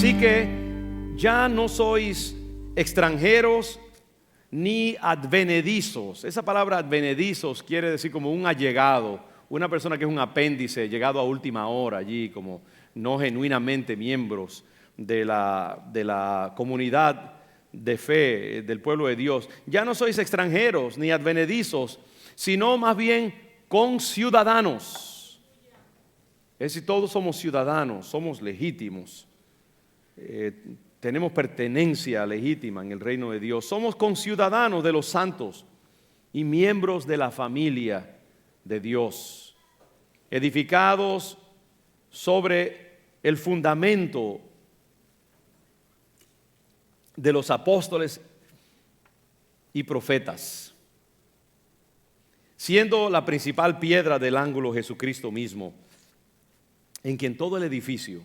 Así que ya no sois extranjeros ni advenedizos. Esa palabra advenedizos quiere decir como un allegado, una persona que es un apéndice, llegado a última hora allí, como no genuinamente miembros de la comunidad de fe del pueblo de Dios. Ya no sois extranjeros ni advenedizos, sino más bien conciudadanos. Es decir, todos somos ciudadanos, somos legítimos. Tenemos pertenencia legítima en el reino de Dios. Somos conciudadanos de los santos y miembros de la familia de Dios, edificados sobre el fundamento de los apóstoles y profetas, siendo la principal piedra del ángulo Jesucristo mismo, en quien todo el edificio,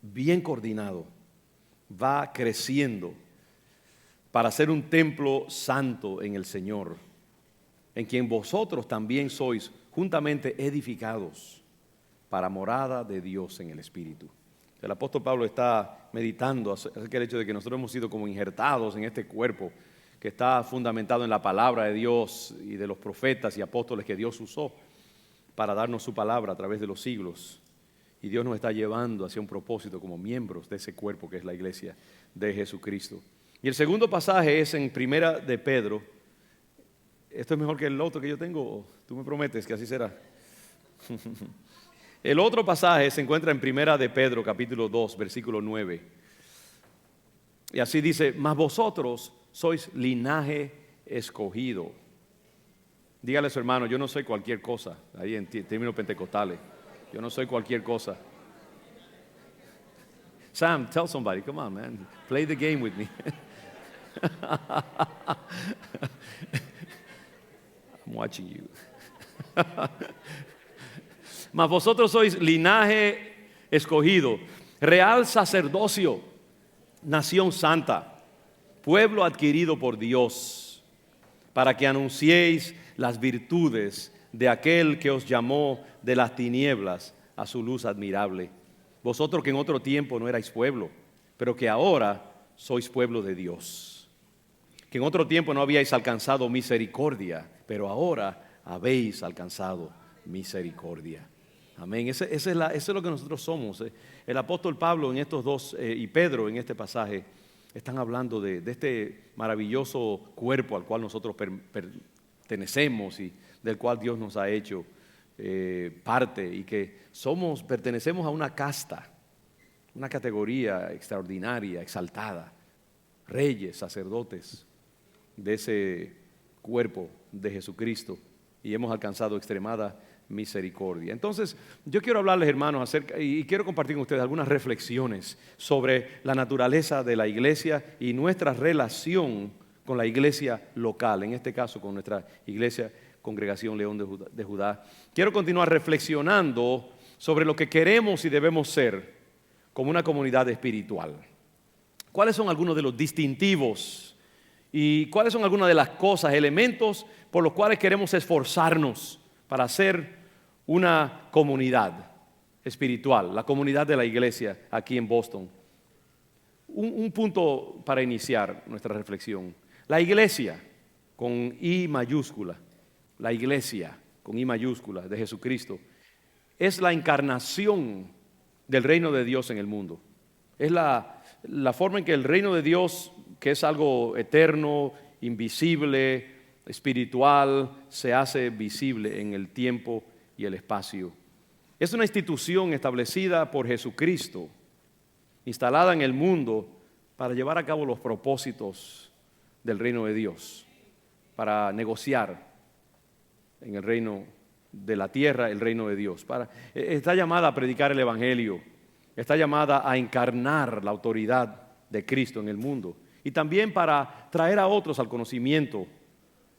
bien coordinado, va creciendo para ser un templo santo en el Señor, en quien vosotros también sois juntamente edificados para morada de Dios en el Espíritu. El apóstol Pablo está meditando acerca del hecho de que nosotros hemos sido como injertados en este cuerpo que está fundamentado en la palabra de Dios y de los profetas y apóstoles que Dios usó para darnos su palabra a través de los siglos. Y Dios nos está llevando hacia un propósito como miembros de ese cuerpo que es la iglesia de Jesucristo. Y el segundo pasaje es en Primera de Pedro. ¿Esto es mejor que el otro que yo tengo? ¿Tú me prometes que así será? El otro pasaje se encuentra en Primera de Pedro, capítulo 2, versículo 9. Y así dice: mas vosotros sois linaje escogido. Dígale a su hermano: yo no soy cualquier cosa, ahí en términos pentecostales. Yo no soy cualquier cosa. Sam, tell somebody, come on, man, play the game with me. I'm watching you. Mas vosotros sois linaje escogido, real sacerdocio, nación santa, pueblo adquirido por Dios, para que anunciéis las virtudes de aquel que os llamó de las tinieblas a su luz admirable. Vosotros que en otro tiempo no erais pueblo, pero que ahora sois pueblo de Dios. Que en otro tiempo no habíais alcanzado misericordia, pero ahora habéis alcanzado misericordia. Amén. Eso es lo que nosotros somos. El apóstol Pablo en estos dos y Pedro en este pasaje están hablando de este maravilloso cuerpo al cual nosotros pertenecemos y del cual Dios nos ha hecho parte, y que pertenecemos a una casta, una categoría extraordinaria, exaltada, reyes, sacerdotes de ese cuerpo de Jesucristo, y hemos alcanzado extremada misericordia. Entonces, yo quiero hablarles, hermanos, y quiero compartir con ustedes algunas reflexiones sobre la naturaleza de la iglesia y nuestra relación con la iglesia local, en este caso con nuestra iglesia Congregación León de Judá. Quiero continuar reflexionando sobre lo que queremos y debemos ser como una comunidad espiritual. ¿Cuáles son algunos de los distintivos y cuáles son algunas de las cosas, elementos por los cuales queremos esforzarnos para ser una comunidad espiritual, la comunidad de la iglesia aquí en Boston? Un punto para iniciar nuestra reflexión. La iglesia con I mayúscula, la iglesia con I mayúscula de Jesucristo, es la encarnación del reino de Dios en el mundo. Es la forma en que el reino de Dios, que es algo eterno, invisible, espiritual, se hace visible en el tiempo y el espacio. Es una institución establecida por Jesucristo, instalada en el mundo para llevar a cabo los propósitos del reino de Dios, para negociar en el reino de la tierra, el reino de Dios. Está llamada a predicar el evangelio, está llamada a encarnar la autoridad de Cristo en el mundo, y también para traer a otros al conocimiento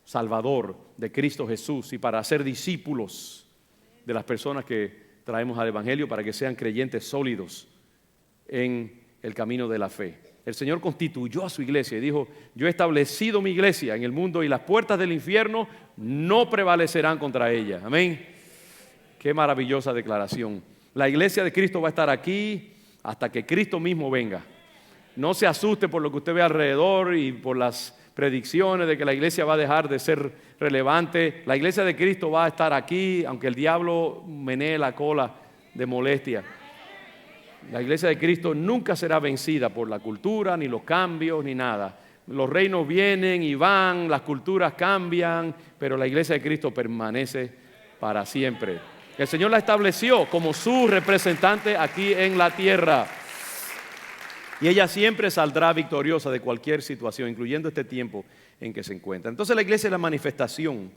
salvador de Cristo Jesús, y para hacer discípulos de las personas que traemos al evangelio, para que sean creyentes sólidos en el camino de la fe. El Señor constituyó a su iglesia y dijo: yo he establecido mi iglesia en el mundo y las puertas del infierno no prevalecerán contra ella. Amén. Qué maravillosa declaración. La iglesia de Cristo va a estar aquí hasta que Cristo mismo venga. No se asuste por lo que usted ve alrededor y por las predicciones de que la iglesia va a dejar de ser relevante. La iglesia de Cristo va a estar aquí, aunque el diablo menee la cola de molestia. La iglesia de Cristo nunca será vencida por la cultura, ni los cambios, ni nada. Los reinos vienen y van, las culturas cambian, pero la iglesia de Cristo permanece para siempre. El Señor la estableció como su representante aquí en la tierra. Y ella siempre saldrá victoriosa de cualquier situación, incluyendo este tiempo en que se encuentra. Entonces la iglesia es la manifestación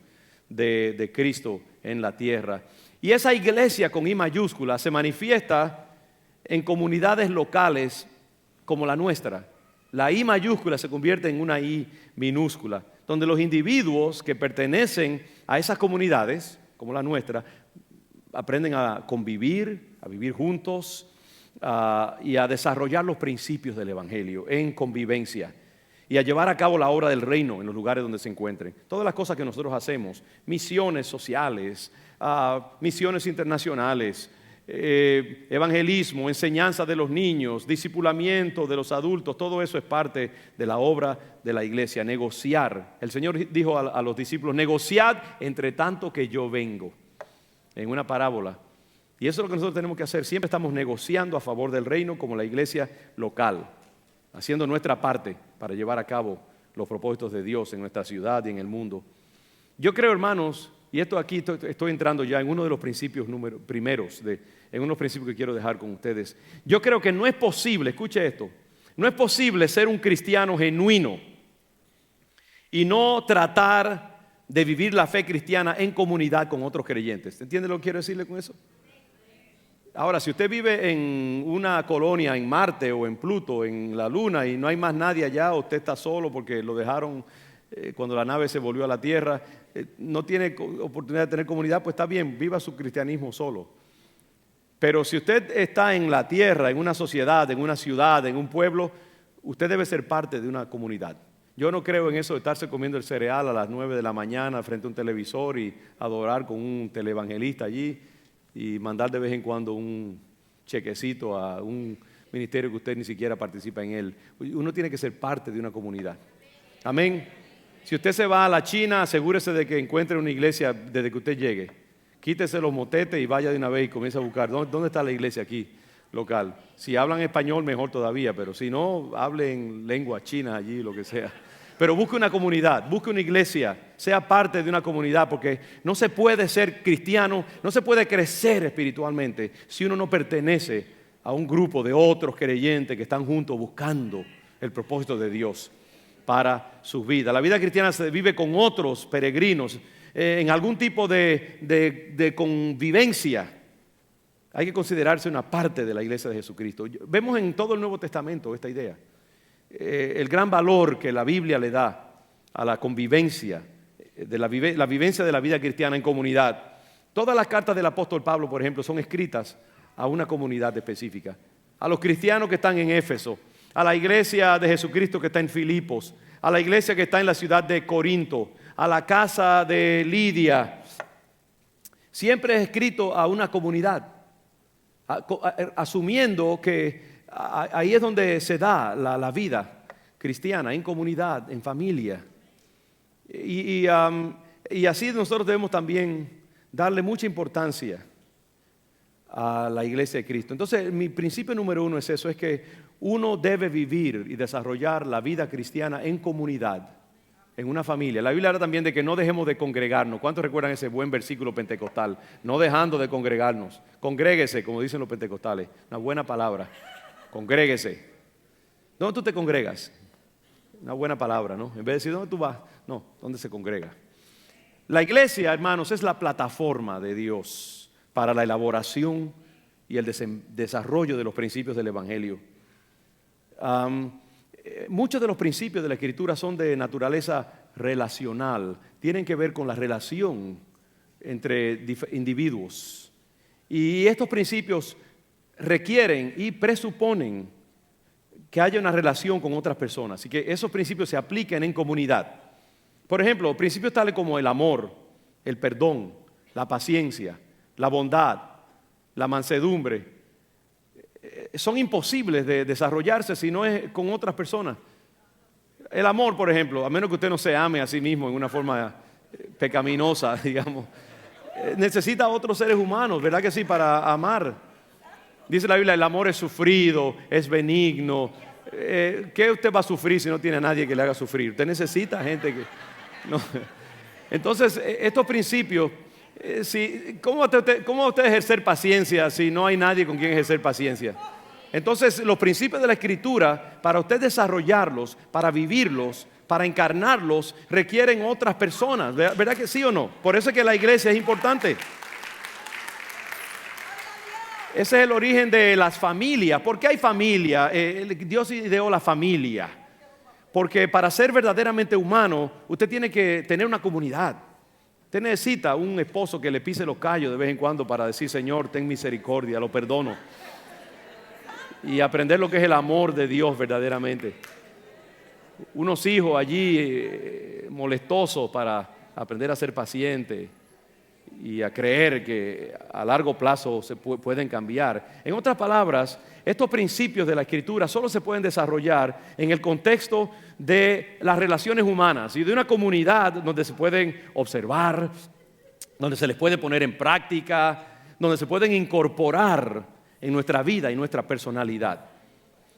de Cristo en la tierra. Y esa iglesia con I mayúscula se manifiesta en comunidades locales como la nuestra. La I mayúscula se convierte en una I minúscula, donde los individuos que pertenecen a esas comunidades, como la nuestra, aprenden a convivir, a vivir juntos, y a desarrollar los principios del Evangelio en convivencia y a llevar a cabo la obra del reino en los lugares donde se encuentren. Todas las cosas que nosotros hacemos, misiones sociales, misiones internacionales, evangelismo, enseñanza de los niños, discipulamiento de los adultos, todo eso es parte de la obra de la iglesia. Negociar. El Señor dijo a los discípulos: negociad entre tanto que yo vengo, en una parábola. Y eso es lo que nosotros tenemos que hacer. Siempre estamos negociando a favor del reino como la iglesia local, haciendo nuestra parte para llevar a cabo los propósitos de Dios en nuestra ciudad y en el mundo. Yo creo, hermanos, y esto aquí estoy entrando ya en uno de los principios primeros, en uno de los principios que quiero dejar con ustedes. Yo creo que no es posible, escuche esto, no es posible ser un cristiano genuino y no tratar de vivir la fe cristiana en comunidad con otros creyentes. ¿Entiende lo que quiero decirle con eso? Ahora, si usted vive en una colonia en Marte o en Pluto, en la Luna, y no hay más nadie allá, o usted está solo porque lo dejaron cuando la nave se volvió a la Tierra, no tiene oportunidad de tener comunidad, pues está bien, viva su cristianismo solo. Pero si usted está en la tierra, en una sociedad, en una ciudad, en un pueblo, usted debe ser parte de una comunidad. Yo no creo en eso de estarse comiendo el cereal a las 9 de la mañana frente a un televisor y adorar con un televangelista allí y mandar de vez en cuando un chequecito a un ministerio que usted ni siquiera participa en él. Uno tiene que ser parte de una comunidad. Amén. Si usted se va a la China, asegúrese de que encuentre una iglesia desde que usted llegue. Quítese los motetes y vaya de una vez y comience a buscar. ¿Dónde está la iglesia aquí, local? Si hablan español, mejor todavía, pero si no, hable en lengua china allí, lo que sea. Pero busque una comunidad, busque una iglesia, sea parte de una comunidad, porque no se puede ser cristiano, no se puede crecer espiritualmente si uno no pertenece a un grupo de otros creyentes que están juntos buscando el propósito de Dios para sus vidas. La vida cristiana se vive con otros peregrinos en algún tipo de convivencia. Hay que considerarse una parte de la iglesia de Jesucristo. Vemos en todo el Nuevo Testamento esta idea. El gran valor que la Biblia le da a la convivencia, la vivencia de la vida cristiana en comunidad. Todas las cartas del apóstol Pablo, por ejemplo, son escritas a una comunidad específica. A los cristianos que están en Éfeso, a la iglesia de Jesucristo que está en Filipos, a la iglesia que está en la ciudad de Corinto, a la casa de Lidia. Siempre es escrito a una comunidad, asumiendo que ahí es donde se da la vida cristiana, en comunidad, en familia. Y así nosotros debemos también darle mucha importancia a la iglesia de Cristo. Entonces, mi principio número uno es eso, es que uno debe vivir y desarrollar la vida cristiana en comunidad, en una familia. La Biblia habla también de que no dejemos de congregarnos. ¿Cuántos recuerdan ese buen versículo pentecostal? No dejando de congregarnos. Congréguese, como dicen los pentecostales. Una buena palabra. Congréguese. ¿Dónde tú te congregas? Una buena palabra, ¿no? En vez de decir, ¿dónde tú vas? No, ¿dónde se congrega? La iglesia, hermanos, es la plataforma de Dios para la elaboración y el desarrollo de los principios del Evangelio. Muchos de los principios de la Escritura son de naturaleza relacional, tienen que ver con la relación entre individuos. Y estos principios requieren y presuponen que haya una relación con otras personas y que esos principios se apliquen en comunidad. Por ejemplo, principios tales como el amor, el perdón, la paciencia, la bondad, la mansedumbre, son imposibles de desarrollarse si no es con otras personas. El amor, por ejemplo, a menos que usted no se ame a sí mismo en una forma pecaminosa, digamos, necesita otros seres humanos, ¿verdad que sí? Para amar. Dice la Biblia, el amor es sufrido, es benigno. ¿Qué usted va a sufrir si no tiene a nadie que le haga sufrir? Usted necesita gente que... No. Entonces, estos principios, ¿cómo va usted a ejercer paciencia si no hay nadie con quien ejercer paciencia? Entonces, los principios de la Escritura, para usted desarrollarlos, para vivirlos, para encarnarlos, requieren otras personas. ¿Verdad que sí o no? Por eso es que la iglesia es importante. Ese es el origen de las familias. ¿Por qué hay familia? Dios ideó la familia. Porque para ser verdaderamente humano, usted tiene que tener una comunidad. Usted necesita un esposo que le pise los callos de vez en cuando para decir, Señor, ten misericordia, lo perdono. Y aprender lo que es el amor de Dios verdaderamente. Unos hijos allí molestosos para aprender a ser paciente y a creer que a largo plazo se pueden cambiar. En otras palabras, estos principios de la Escritura solo se pueden desarrollar en el contexto de las relaciones humanas y de una comunidad donde se pueden observar, donde se les puede poner en práctica, donde se pueden incorporar en nuestra vida y nuestra personalidad.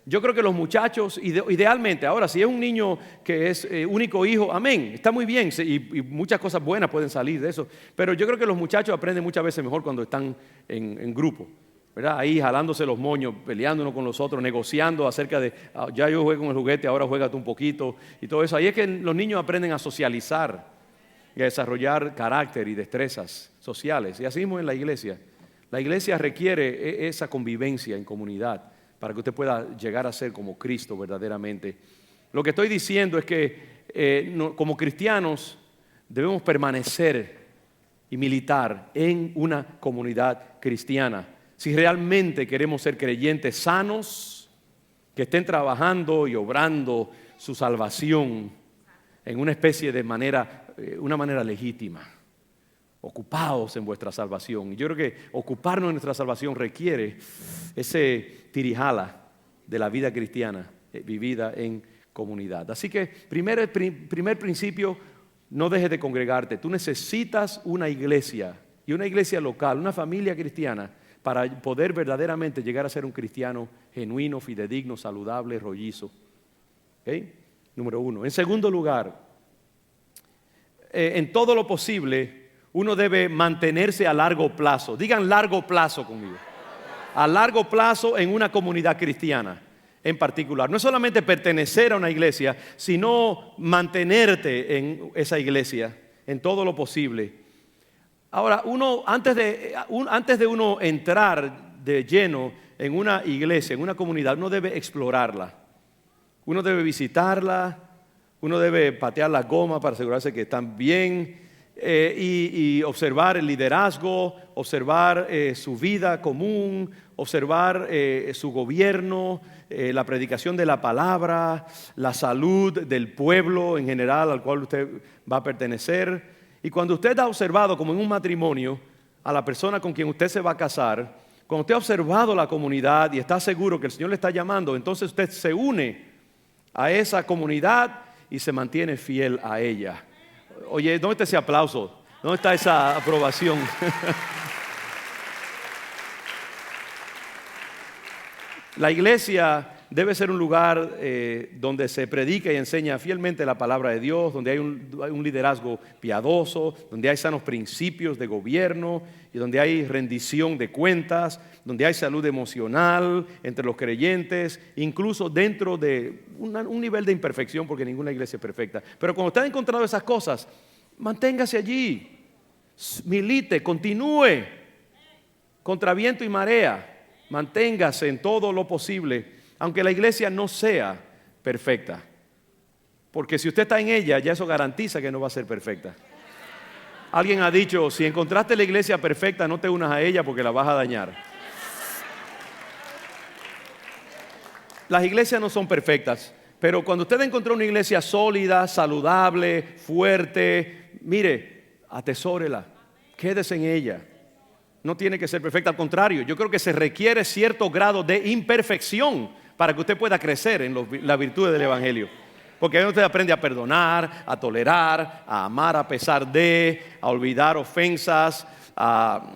Yo creo que los muchachos, idealmente, ahora si es un niño que es único hijo, amén, está muy bien y muchas cosas buenas pueden salir de eso, pero yo creo que los muchachos aprenden muchas veces mejor cuando están en grupo, ¿verdad? Ahí jalándose los moños, peleando uno con los otros, negociando acerca de, ya yo juego con el juguete, ahora juega tú un poquito y todo eso. Ahí es que los niños aprenden a socializar y a desarrollar carácter y destrezas sociales, y así mismo en la iglesia. La iglesia requiere esa convivencia en comunidad para que usted pueda llegar a ser como Cristo verdaderamente. Lo que estoy diciendo es que como cristianos debemos permanecer y militar en una comunidad cristiana. Si realmente queremos ser creyentes sanos, que estén trabajando y obrando su salvación en una especie de una manera legítima. Ocupados en vuestra salvación. Y yo creo que ocuparnos en nuestra salvación requiere ese tirijala de la vida cristiana vivida en comunidad. Así que primer principio, no dejes de congregarte. Tú necesitas una iglesia y una iglesia local, una familia cristiana para poder verdaderamente llegar a ser un cristiano genuino, fidedigno, saludable, rollizo. ¿Okay? Número 1. En segundo lugar, en todo lo posible, uno debe mantenerse a largo plazo. Digan largo plazo conmigo. A largo plazo en una comunidad cristiana en particular. No es solamente pertenecer a una iglesia, sino mantenerte en esa iglesia en todo lo posible. Ahora, antes de uno entrar de lleno en una iglesia, en una comunidad, uno debe explorarla. Uno debe visitarla, uno debe patear las gomas para asegurarse que están bien. Y observar el liderazgo, observar su vida común, observar su gobierno, la predicación de la palabra, la salud del pueblo en general al cual usted va a pertenecer. Y cuando usted ha observado, como en un matrimonio, a la persona con quien usted se va a casar, cuando usted ha observado la comunidad y está seguro que el Señor le está llamando, entonces usted se une a esa comunidad y se mantiene fiel a ella. Oye, ¿dónde está ese aplauso? ¿Dónde está esa aprobación? La iglesia debe ser un lugar donde se predica y enseña fielmente la palabra de Dios, donde hay un liderazgo piadoso, donde hay sanos principios de gobierno y donde hay rendición de cuentas, donde hay salud emocional entre los creyentes, incluso dentro de un nivel de imperfección, porque ninguna iglesia es perfecta. Pero cuando usted ha encontrado esas cosas, manténgase allí, milite, continúe contra viento y marea, manténgase en todo lo posible, aunque la iglesia no sea perfecta. Porque si usted está en ella, ya eso garantiza que no va a ser perfecta. Alguien ha dicho, si encontraste la iglesia perfecta, no te unas a ella porque la vas a dañar. Las iglesias no son perfectas, pero cuando usted encontró una iglesia sólida, saludable, fuerte, mire, atesórela, quédese en ella. No tiene que ser perfecta, al contrario, yo creo que se requiere cierto grado de imperfección para que usted pueda crecer en las virtudes del Evangelio. Porque ahí usted aprende a perdonar, a tolerar, a amar a pesar de, a olvidar ofensas, a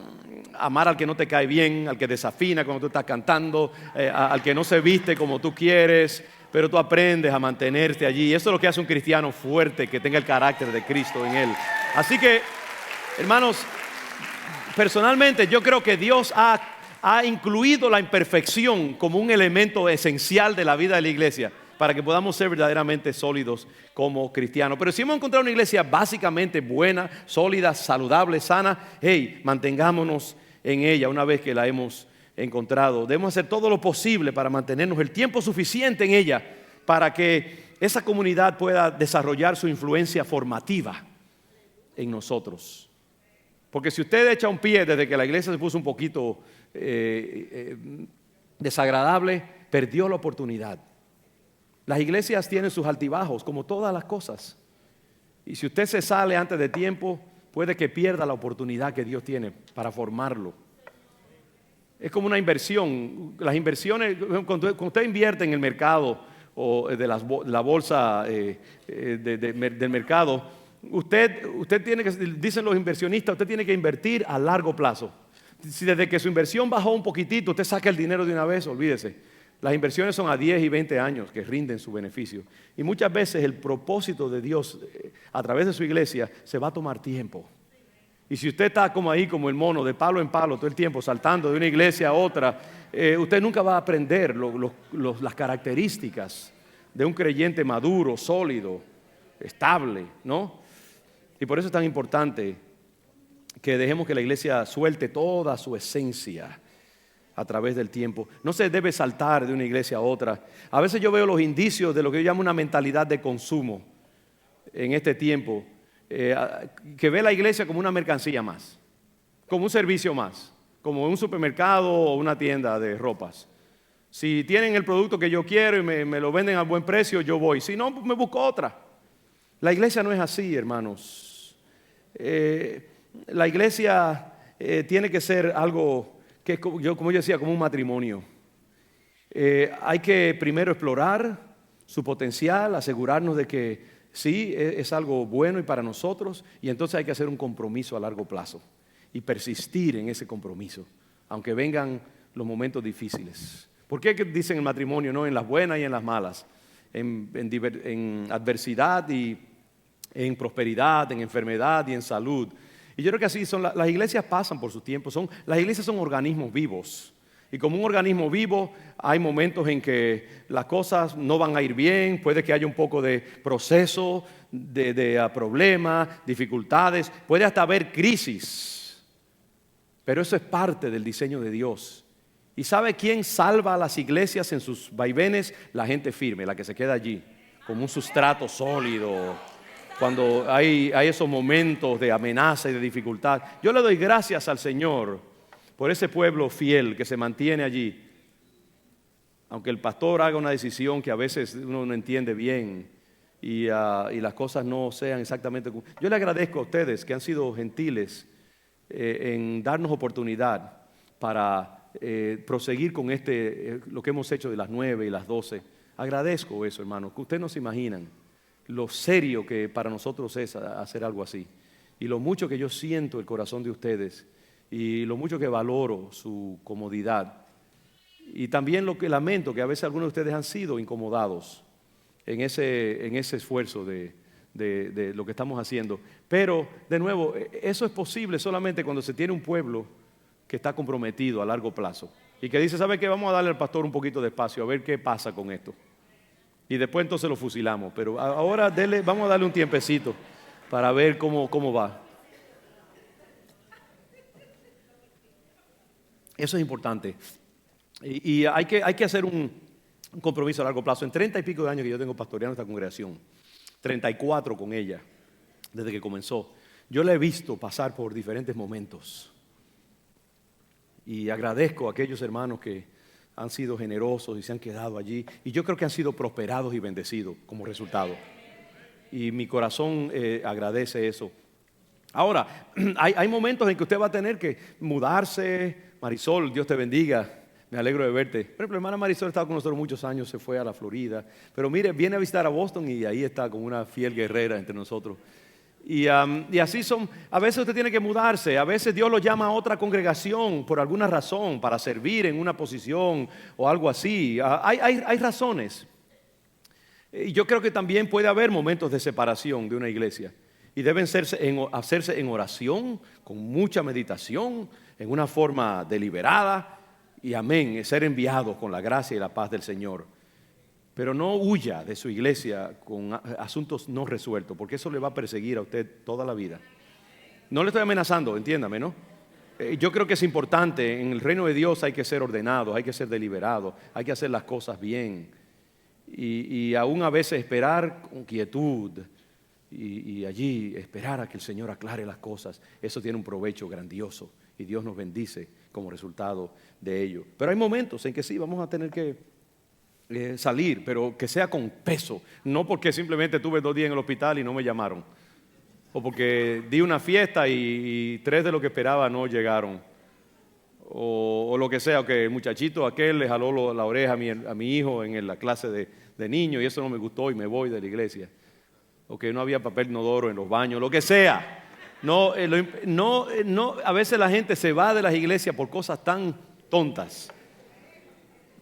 amar al que no te cae bien, al que desafina cuando tú estás cantando, al que no se viste como tú quieres, pero tú aprendes a mantenerte allí. Eso es lo que hace un cristiano fuerte, que tenga el carácter de Cristo en él. Así que, hermanos, personalmente yo creo que Dios ha incluido la imperfección como un elemento esencial de la vida de la iglesia para que podamos ser verdaderamente sólidos como cristianos. Pero si hemos encontrado una iglesia básicamente buena, sólida, saludable, sana, hey, mantengámonos en ella una vez que la hemos encontrado. Debemos hacer todo lo posible para mantenernos el tiempo suficiente en ella para que esa comunidad pueda desarrollar su influencia formativa en nosotros. Porque si usted echa un pie desde que la iglesia se puso un poquito desagradable, perdió la oportunidad. Las iglesias tienen sus altibajos, como todas las cosas. Y si usted se sale antes de tiempo, puede que pierda la oportunidad que Dios tiene para formarlo. Es como una inversión. Las inversiones, cuando usted invierte en el mercado o de la bolsa del mercado, usted tiene que, dicen los inversionistas, usted tiene que invertir a largo plazo. Si desde que su inversión bajó un poquitito, usted saca el dinero de una vez, olvídese. Las inversiones son a 10 y 20 años que rinden su beneficio. Y muchas veces el propósito de Dios a través de su iglesia se va a tomar tiempo. Y si usted está como ahí, como el mono, de palo en palo todo el tiempo, saltando de una iglesia a otra, usted nunca va a aprender las características de un creyente maduro, sólido, estable, ¿no? Y por eso es tan importante que dejemos que la iglesia suelte toda su esencia a través del tiempo. No se debe saltar de una iglesia a otra. A veces yo veo los indicios de lo que yo llamo una mentalidad de consumo en este tiempo, que ve la iglesia como una mercancía más, como un servicio más, como un supermercado o una tienda de ropas. Si tienen el producto que yo quiero y me lo venden a buen precio, yo voy. Si no, me busco otra. La iglesia no es así, hermanos. La iglesia tiene que ser algo que, como yo decía, como un matrimonio. Hay que primero explorar su potencial, asegurarnos de que sí, es algo bueno y para nosotros, y entonces hay que hacer un compromiso a largo plazo y persistir en ese compromiso, aunque vengan los momentos difíciles. ¿Por qué dicen el matrimonio? No, en las buenas y en las malas, en adversidad y en prosperidad, en enfermedad y en salud. Y yo creo que así son las iglesias, pasan por su tiempo. Las iglesias son organismos vivos. Y como un organismo vivo, hay momentos en que las cosas no van a ir bien, puede que haya un poco de proceso, de problemas, dificultades, puede hasta haber crisis. Pero eso es parte del diseño de Dios. ¿Y sabe quién salva a las iglesias en sus vaivenes? La gente firme, la que se queda allí, como un sustrato sólido. Cuando hay esos momentos de amenaza y de dificultad, yo le doy gracias al Señor por ese pueblo fiel que se mantiene allí. Aunque el pastor haga una decisión que a veces uno no entiende bien y las cosas no sean exactamente como... Yo le agradezco a ustedes que han sido gentiles en darnos oportunidad para proseguir con lo que hemos hecho de las 9 y las 12. Agradezco eso, hermano, que ustedes no se imaginan lo serio que para nosotros es hacer algo así, y lo mucho que yo siento el corazón de ustedes, y lo mucho que valoro su comodidad, y también lo que lamento que a veces algunos de ustedes han sido incomodados en ese esfuerzo de lo que estamos haciendo. Pero de nuevo, eso es posible solamente cuando se tiene un pueblo que está comprometido a largo plazo y que dice, ¿sabe qué? Vamos a darle al pastor un poquito de espacio a ver qué pasa con esto. Y después entonces lo fusilamos. Pero ahora vamos a darle un tiempecito para ver cómo va. Eso es importante. Y hay que hacer un compromiso a largo plazo. En 30 y pico de años que yo tengo pastoreando esta congregación, 34 con ella, desde que comenzó, yo la he visto pasar por diferentes momentos. Y agradezco a aquellos hermanos que han sido generosos y se han quedado allí. Y yo creo que han sido prosperados y bendecidos como resultado. Y mi corazón agradece eso. Ahora, hay momentos en que usted va a tener que mudarse. Marisol, Dios te bendiga, me alegro de verte. Por ejemplo, la hermana Marisol ha estado con nosotros muchos años, se fue a la Florida, pero mire, viene a visitar a Boston y ahí está como una fiel guerrera entre nosotros. Y así son, a veces usted tiene que mudarse, a veces Dios lo llama a otra congregación por alguna razón, para servir en una posición o algo así. Hay razones. Y yo creo que también puede haber momentos de separación de una iglesia. Y deben hacerse en oración, con mucha meditación, en una forma deliberada. Y amén, ser enviados con la gracia y la paz del Señor. Pero no huya de su iglesia con asuntos no resueltos, porque eso le va a perseguir a usted toda la vida. No le estoy amenazando, entiéndame, ¿no? Yo creo que es importante, en el reino de Dios hay que ser ordenados, hay que ser deliberados, hay que hacer las cosas bien. Y aún a veces esperar con quietud y allí esperar a que el Señor aclare las cosas, eso tiene un provecho grandioso y Dios nos bendice como resultado de ello. Pero hay momentos en que sí, vamos a tener que salir, pero que sea con peso, no porque simplemente tuve 2 días en el hospital y no me llamaron, o porque di una fiesta y 3 de lo que esperaba no llegaron, o lo que sea, o que el muchachito aquel le jaló la oreja a mi hijo en la clase de niños y eso no me gustó y me voy de la iglesia, o que no había papel inodoro en los baños, lo que sea. No, a veces la gente se va de las iglesias por cosas tan tontas.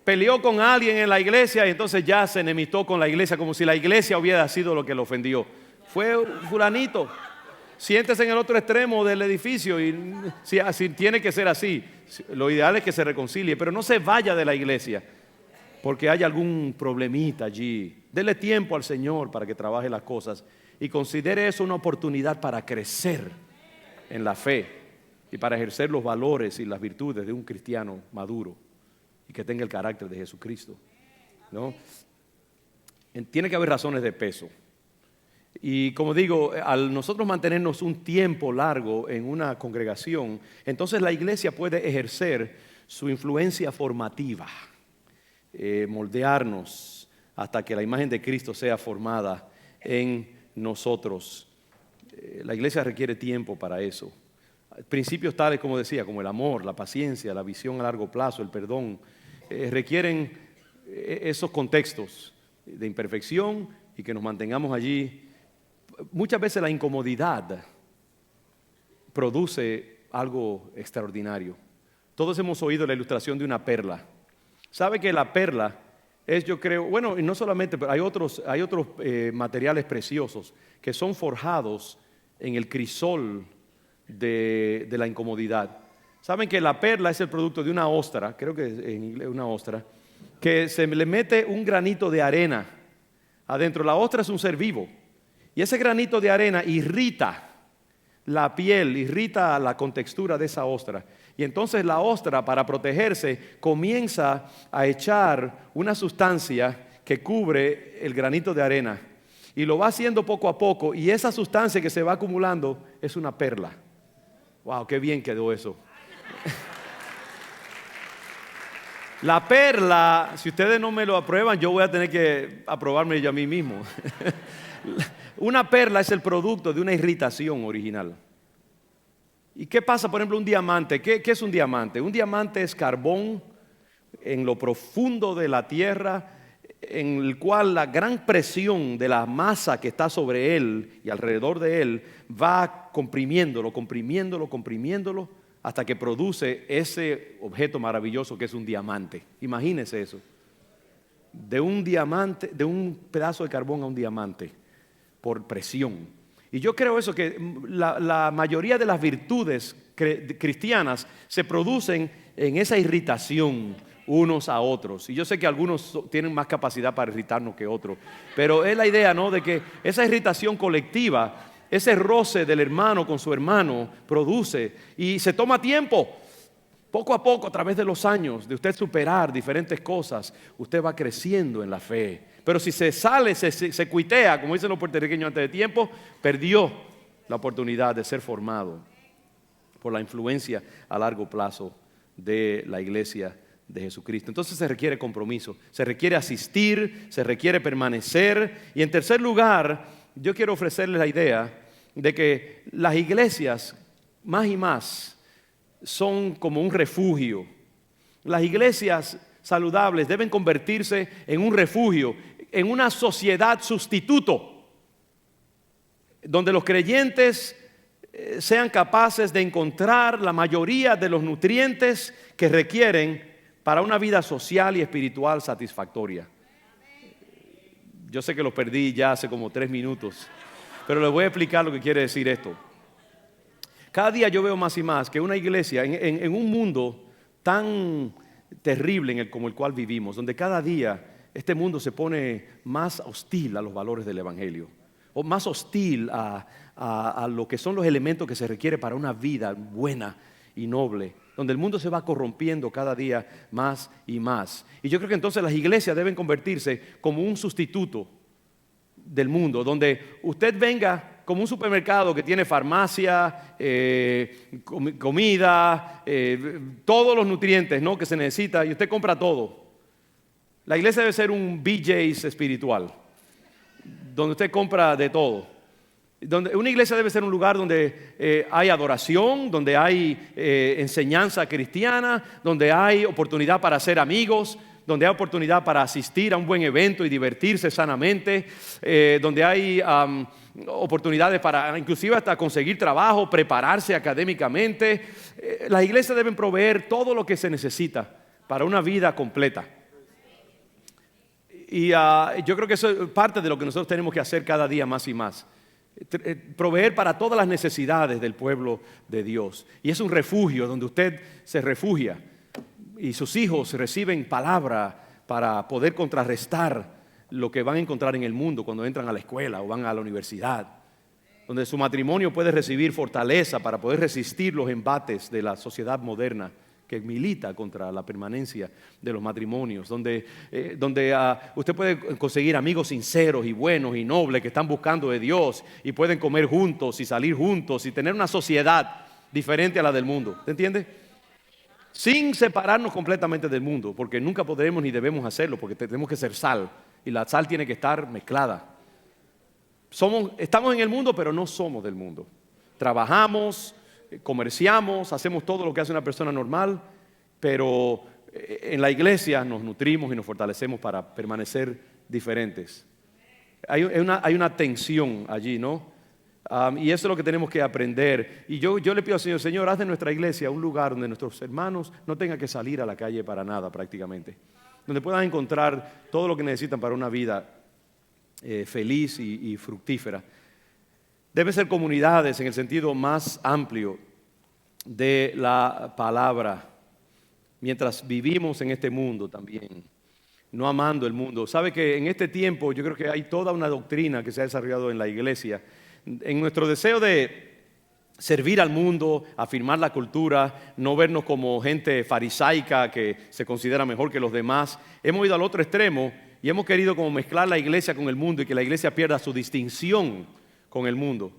Peleó con alguien en la iglesia y entonces ya se enemistó con la iglesia, como si la iglesia hubiera sido lo que le ofendió. Fue fulanito. Siéntese en el otro extremo del edificio y si tiene que ser así. Lo ideal es que se reconcilie, pero no se vaya de la iglesia porque hay algún problemita allí. Dele tiempo al Señor para que trabaje las cosas y considere eso una oportunidad para crecer en la fe y para ejercer los valores y las virtudes de un cristiano maduro y que tenga el carácter de Jesucristo, ¿no? Tiene que haber razones de peso. Y como digo, al nosotros mantenernos un tiempo largo en una congregación, entonces la iglesia puede ejercer su influencia formativa, moldearnos hasta que la imagen de Cristo sea formada en nosotros. La iglesia requiere tiempo para eso. Principios tales, como decía, como el amor, la paciencia, la visión a largo plazo, el perdón, requieren esos contextos de imperfección y que nos mantengamos allí. Muchas veces la incomodidad produce algo extraordinario. Todos hemos oído la ilustración de una perla. ¿Sabe que la perla es, yo creo, bueno, y no solamente, pero hay otros materiales preciosos que son forjados en el crisol de la incomodidad? Saben que la perla es el producto de una ostra, creo que en inglés una ostra, que se le mete un granito de arena adentro. La ostra es un ser vivo y ese granito de arena irrita la piel, irrita la contextura de esa ostra. Y entonces la ostra, para protegerse, comienza a echar una sustancia que cubre el granito de arena. Y lo va haciendo poco a poco. Y esa sustancia que se va acumulando es una perla. ¡Wow! ¡Qué bien quedó eso! La perla, si ustedes no me lo aprueban, yo voy a tener que aprobarme yo a mí mismo. Una perla es el producto de una irritación original. ¿Y qué pasa, por ejemplo, un diamante? ¿Qué es un diamante? Un diamante es carbón en lo profundo de la tierra, en el cual la gran presión de la masa que está sobre él y alrededor de él va comprimiéndolo, hasta que produce ese objeto maravilloso que es un diamante. Imagínese eso. De un diamante, de un pedazo de carbón a un diamante, por presión. Y yo creo eso, que la mayoría de las virtudes cristianas se producen en esa irritación unos a otros. Y yo sé que algunos tienen más capacidad para irritarnos que otros, pero es la idea, ¿no?, de que esa irritación colectiva, ese roce del hermano con su hermano produce y se toma tiempo. Poco a poco, a través de los años, de usted superar diferentes cosas, usted va creciendo en la fe. Pero si se sale, se cuitea, como dicen los puertorriqueños antes de tiempo, perdió la oportunidad de ser formado por la influencia a largo plazo de la iglesia de Jesucristo. Entonces se requiere compromiso, se requiere asistir, se requiere permanecer. Y en tercer lugar, yo quiero ofrecerles la idea de que las iglesias, más y más, son como un refugio. Las iglesias saludables deben convertirse en un refugio, en una sociedad sustituto, donde los creyentes sean capaces de encontrar la mayoría de los nutrientes que requieren para una vida social y espiritual satisfactoria. Yo sé que lo perdí ya hace como 3 minutos, pero les voy a explicar lo que quiere decir esto. Cada día yo veo más y más que una iglesia en un mundo tan terrible como el cual vivimos, donde cada día este mundo se pone más hostil a los valores del evangelio, o más hostil a lo que son los elementos que se requiere para una vida buena y noble, donde el mundo se va corrompiendo cada día más y más. Y yo creo que entonces las iglesias deben convertirse como un sustituto del mundo, donde usted venga como un supermercado que tiene farmacia, comida, todos los nutrientes, ¿no?, que se necesita, y usted compra todo. La iglesia debe ser un BJ's espiritual, donde usted compra de todo. Una iglesia debe ser un lugar donde hay adoración, donde hay enseñanza cristiana, donde hay oportunidad para hacer amigos, donde hay oportunidad para asistir a un buen evento y divertirse sanamente, donde hay oportunidades para inclusive hasta conseguir trabajo, prepararse académicamente. Las iglesias deben proveer todo lo que se necesita para una vida completa. Y yo creo que eso es parte de lo que nosotros tenemos que hacer cada día más y más. Proveer para todas las necesidades del pueblo de Dios. Y es un refugio donde usted se refugia y sus hijos reciben palabra para poder contrarrestar lo que van a encontrar en el mundo cuando entran a la escuela o van a la universidad, donde su matrimonio puede recibir fortaleza para poder resistir los embates de la sociedad moderna que milita contra la permanencia de los matrimonios, donde usted puede conseguir amigos sinceros y buenos y nobles que están buscando de Dios y pueden comer juntos y salir juntos y tener una sociedad diferente a la del mundo. ¿Te entiende? Sin separarnos completamente del mundo, porque nunca podremos ni debemos hacerlo, porque tenemos que ser sal y la sal tiene que estar mezclada. Estamos en el mundo, pero no somos del mundo. Trabajamos, comerciamos, hacemos todo lo que hace una persona normal, pero en la iglesia nos nutrimos y nos fortalecemos para permanecer diferentes. Hay una tensión allí, ¿no? Y eso es lo que tenemos que aprender. Y yo le pido al Señor, Señor, haz de nuestra iglesia un lugar donde nuestros hermanos no tengan que salir a la calle para nada prácticamente, donde puedan encontrar todo lo que necesitan para una vida feliz y fructífera. Deben ser comunidades en el sentido más amplio de la palabra, mientras vivimos en este mundo también, no amando el mundo. Sabe que en este tiempo yo creo que hay toda una doctrina que se ha desarrollado en la iglesia, en nuestro deseo de servir al mundo, afirmar la cultura, no vernos como gente farisaica que se considera mejor que los demás. Hemos ido al otro extremo y hemos querido como mezclar la iglesia con el mundo y que la iglesia pierda su distinción con el mundo.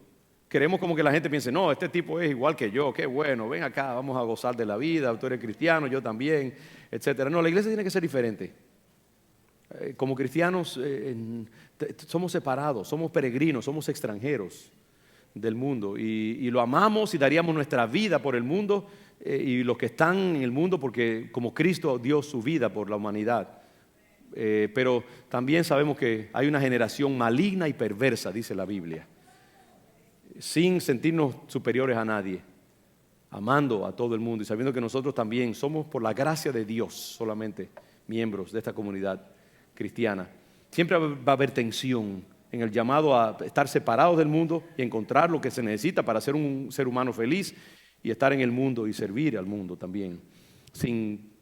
Queremos como que la gente piense, no, este tipo es igual que yo, qué bueno, ven acá, vamos a gozar de la vida, tú eres cristiano, yo también, etcétera. No, la iglesia tiene que ser diferente. Como cristianos somos separados, somos peregrinos, somos extranjeros del mundo y lo amamos y daríamos nuestra vida por el mundo y los que están en el mundo porque como Cristo dio su vida por la humanidad. Pero también sabemos que hay una generación maligna y perversa, dice la Biblia, sin sentirnos superiores a nadie, amando a todo el mundo y sabiendo que nosotros también somos por la gracia de Dios solamente miembros de esta comunidad cristiana. Siempre va a haber tensión en el llamado a estar separados del mundo y encontrar lo que se necesita para ser un ser humano feliz y estar en el mundo y servir al mundo también, sin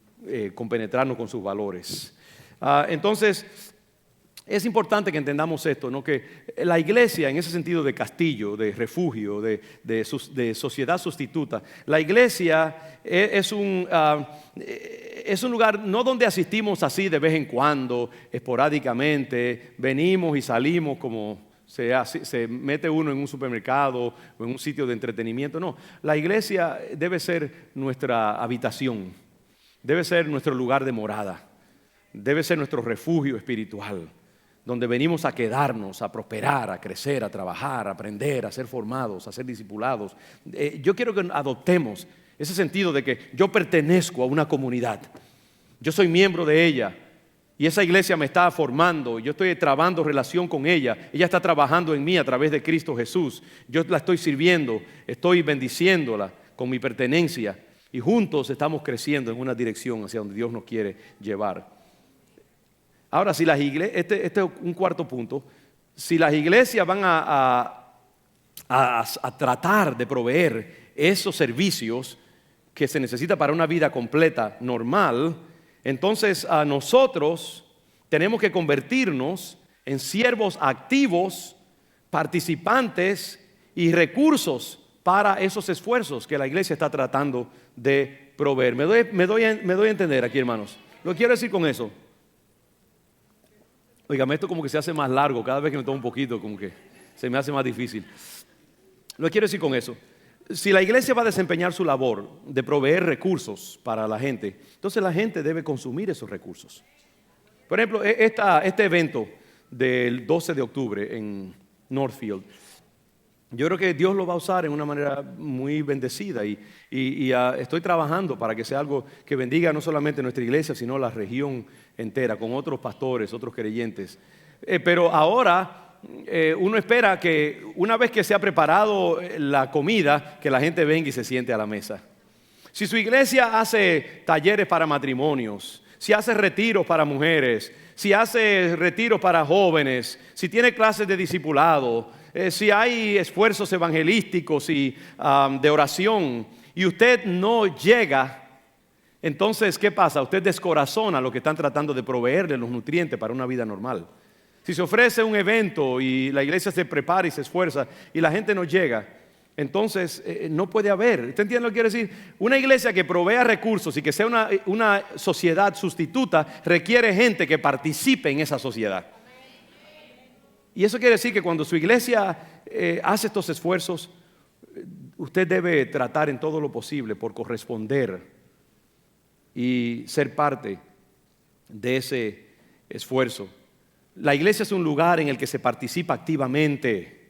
compenetrarnos con sus valores. Entonces, es importante que entendamos esto, ¿no? Que la iglesia, en ese sentido de castillo, de refugio, de sociedad sustituta, la iglesia es un lugar no donde asistimos así de vez en cuando, esporádicamente, venimos y salimos como se mete uno en un supermercado o en un sitio de entretenimiento. No, la iglesia debe ser nuestra habitación, debe ser nuestro lugar de morada, debe ser nuestro refugio espiritual, donde venimos a quedarnos, a prosperar, a crecer, a trabajar, a aprender, a ser formados, a ser discipulados. Yo quiero que adoptemos ese sentido de que yo pertenezco a una comunidad, yo soy miembro de ella y esa iglesia me está formando, yo estoy trabando relación con ella está trabajando en mí a través de Cristo Jesús, yo la estoy sirviendo, estoy bendiciéndola con mi pertenencia y juntos estamos creciendo en una dirección hacia donde Dios nos quiere llevar. Ahora, si las iglesias, este es un cuarto punto, si las iglesias van a tratar de proveer esos servicios que se necesita para una vida completa, normal, entonces nosotros tenemos que convertirnos en siervos activos, participantes y recursos para esos esfuerzos que la iglesia está tratando de proveer. Me doy a entender aquí, hermanos. Lo que quiero decir con eso. Oígame, esto como que se hace más largo, cada vez que me tomo un poquito, como que se me hace más difícil. Lo que quiero decir con eso, si la iglesia va a desempeñar su labor de proveer recursos para la gente, entonces la gente debe consumir esos recursos. Por ejemplo, este evento del 12 de octubre en Northfield, yo creo que Dios lo va a usar en una manera muy bendecida y estoy trabajando para que sea algo que bendiga no solamente nuestra iglesia, sino la región entera, con otros pastores, otros creyentes. Pero ahora uno espera que una vez que se ha preparado la comida, que la gente venga y se siente a la mesa. Si su iglesia hace talleres para matrimonios, si hace retiros para mujeres, si hace retiros para jóvenes, si tiene clases de discipulado, si hay esfuerzos evangelísticos y de oración y usted no llega, entonces ¿qué pasa? Usted descorazona lo que están tratando de proveerle los nutrientes para una vida normal. Si se ofrece un evento y la iglesia se prepara y se esfuerza y la gente no llega, entonces no puede haber. ¿Usted entiende lo que quiero decir? Una iglesia que provea recursos y que sea una sociedad sustituta requiere gente que participe en esa sociedad. Y eso quiere decir que cuando su iglesia hace estos esfuerzos, usted debe tratar en todo lo posible por corresponder y ser parte de ese esfuerzo. La iglesia es un lugar en el que se participa activamente.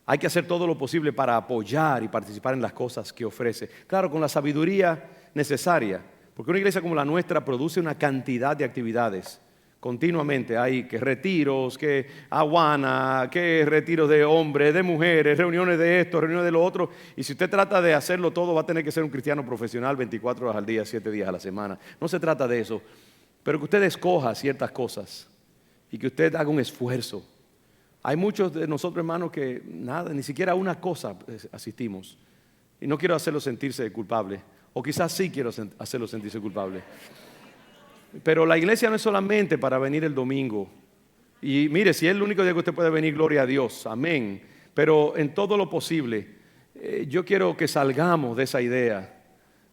Hay que hacer todo lo posible para apoyar y participar en las cosas que ofrece. Claro, con la sabiduría necesaria, porque una iglesia como la nuestra produce una cantidad de actividades. Continuamente hay que retiros, que aguana, que retiros de hombres, de mujeres, reuniones de esto, reuniones de lo otro. Y si usted trata de hacerlo todo, va a tener que ser un cristiano profesional 24 horas al día, 7 días a la semana. No se trata de eso, pero que usted escoja ciertas cosas y que usted haga un esfuerzo. Hay muchos de nosotros, hermanos, que nada, ni siquiera una cosa asistimos. Y no quiero hacerlo sentirse culpable, o quizás sí quiero hacerlo sentirse culpable. Pero la iglesia no es solamente para venir el domingo. Y mire, si es el único día que usted puede venir, gloria a Dios, amén. Pero en todo lo posible, yo quiero que salgamos de esa idea